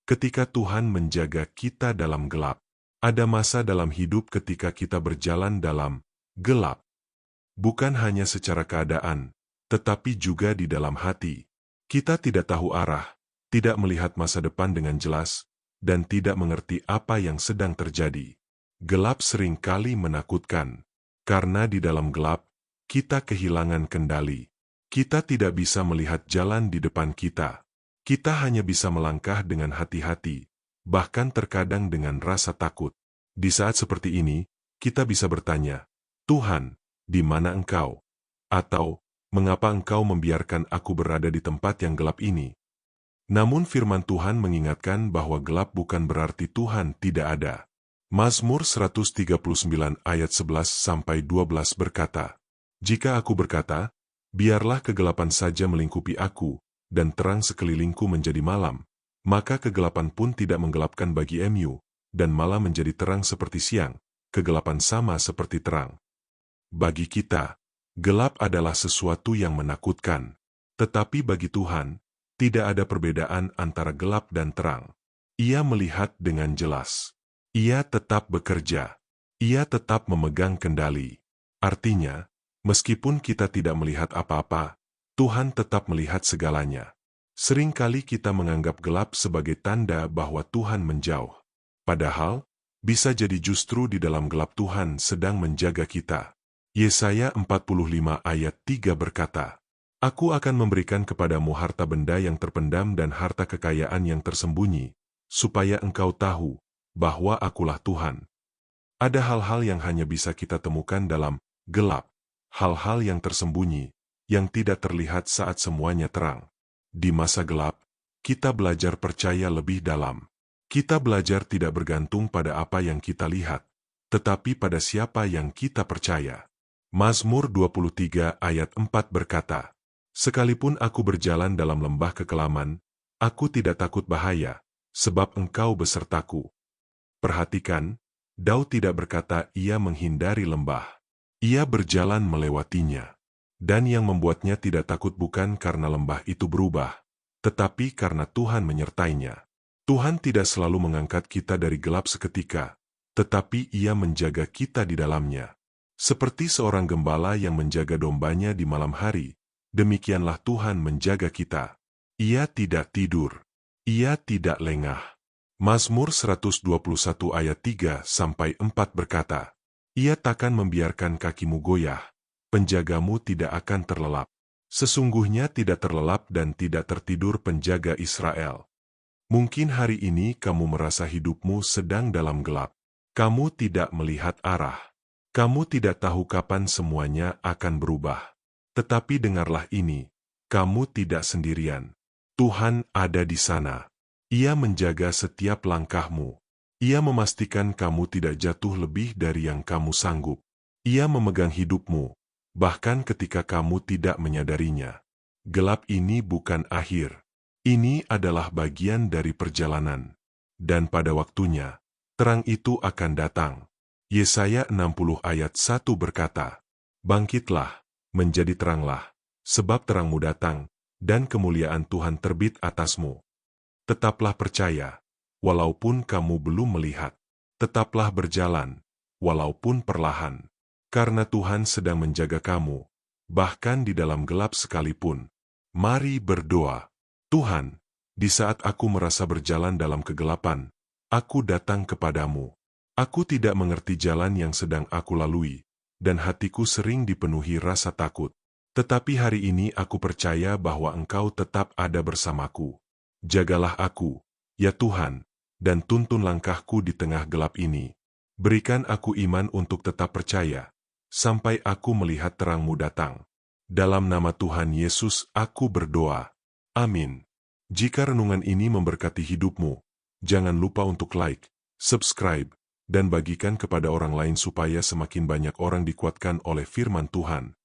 ketika Tuhan menjaga kita dalam gelap. Ada masa dalam hidup ketika kita berjalan dalam gelap. Bukan hanya secara keadaan, tetapi juga di dalam hati. Kita tidak tahu arah, tidak melihat masa depan dengan jelas, dan tidak mengerti apa yang sedang terjadi. Gelap seringkali menakutkan, karena di dalam gelap, kita kehilangan kendali. Kita tidak bisa melihat jalan di depan kita. Kita hanya bisa melangkah dengan hati-hati, bahkan terkadang dengan rasa takut. Di saat seperti ini, kita bisa bertanya, Tuhan, di mana Engkau? Atau, mengapa Engkau membiarkan aku berada di tempat yang gelap ini? Namun firman Tuhan mengingatkan bahwa gelap bukan berarti Tuhan tidak ada. Mazmur 139 ayat 11-12 berkata, "Jika aku berkata, biarlah kegelapan saja melingkupi aku, dan terang sekelilingku menjadi malam, maka kegelapan pun tidak menggelapkan bagi MU, dan malah menjadi terang seperti siang, kegelapan sama seperti terang." Bagi kita, gelap adalah sesuatu yang menakutkan. Tetapi bagi Tuhan, tidak ada perbedaan antara gelap dan terang. Ia melihat dengan jelas. Ia tetap bekerja. Ia tetap memegang kendali. Artinya, meskipun kita tidak melihat apa-apa, Tuhan tetap melihat segalanya. Seringkali kita menganggap gelap sebagai tanda bahwa Tuhan menjauh. Padahal, bisa jadi justru di dalam gelap Tuhan sedang menjaga kita. Yesaya 45 ayat 3 berkata, "Aku akan memberikan kepadamu harta benda yang terpendam dan harta kekayaan yang tersembunyi, supaya engkau tahu bahwa akulah Tuhan." Ada hal-hal yang hanya bisa kita temukan dalam gelap, hal-hal yang tersembunyi, yang tidak terlihat saat semuanya terang. Di masa gelap, kita belajar percaya lebih dalam. Kita belajar tidak bergantung pada apa yang kita lihat, tetapi pada siapa yang kita percaya. Mazmur 23 ayat 4 berkata, "Sekalipun aku berjalan dalam lembah kekelaman, aku tidak takut bahaya, sebab Engkau besertaku." Perhatikan, Daud tidak berkata ia menghindari lembah. Ia berjalan melewatinya. Dan yang membuatnya tidak takut bukan karena lembah itu berubah, tetapi karena Tuhan menyertainya. Tuhan tidak selalu mengangkat kita dari gelap seketika, tetapi Ia menjaga kita di dalamnya. Seperti seorang gembala yang menjaga dombanya di malam hari, demikianlah Tuhan menjaga kita. Ia tidak tidur. Ia tidak lengah. Mazmur 121 ayat 3-4 berkata, "Ia takkan membiarkan kakimu goyah, penjagamu tidak akan terlelap. Sesungguhnya tidak terlelap dan tidak tertidur penjaga Israel." Mungkin hari ini kamu merasa hidupmu sedang dalam gelap. Kamu tidak melihat arah. Kamu tidak tahu kapan semuanya akan berubah. Tetapi dengarlah ini, kamu tidak sendirian. Tuhan ada di sana. Ia menjaga setiap langkahmu. Ia memastikan kamu tidak jatuh lebih dari yang kamu sanggup. Ia memegang hidupmu, bahkan ketika kamu tidak menyadarinya. Gelap ini bukan akhir. Ini adalah bagian dari perjalanan. Dan pada waktunya, terang itu akan datang. Yesaya 60 ayat 1 berkata, "Bangkitlah, menjadi teranglah, sebab terangmu datang, dan kemuliaan Tuhan terbit atasmu." Tetaplah percaya, walaupun kamu belum melihat. Tetaplah berjalan, walaupun perlahan. Karena Tuhan sedang menjaga kamu, bahkan di dalam gelap sekalipun. Mari berdoa. Tuhan, di saat aku merasa berjalan dalam kegelapan, aku datang kepadamu. Aku tidak mengerti jalan yang sedang aku lalui, dan hatiku sering dipenuhi rasa takut. Tetapi hari ini aku percaya bahwa Engkau tetap ada bersamaku. Jagalah aku, ya Tuhan, dan tuntun langkahku di tengah gelap ini. Berikan aku iman untuk tetap percaya, sampai aku melihat terang-Mu datang. Dalam nama Tuhan Yesus aku berdoa. Amin. Jika renungan ini memberkati hidupmu, jangan lupa untuk like, subscribe, dan bagikan kepada orang lain supaya semakin banyak orang dikuatkan oleh firman Tuhan.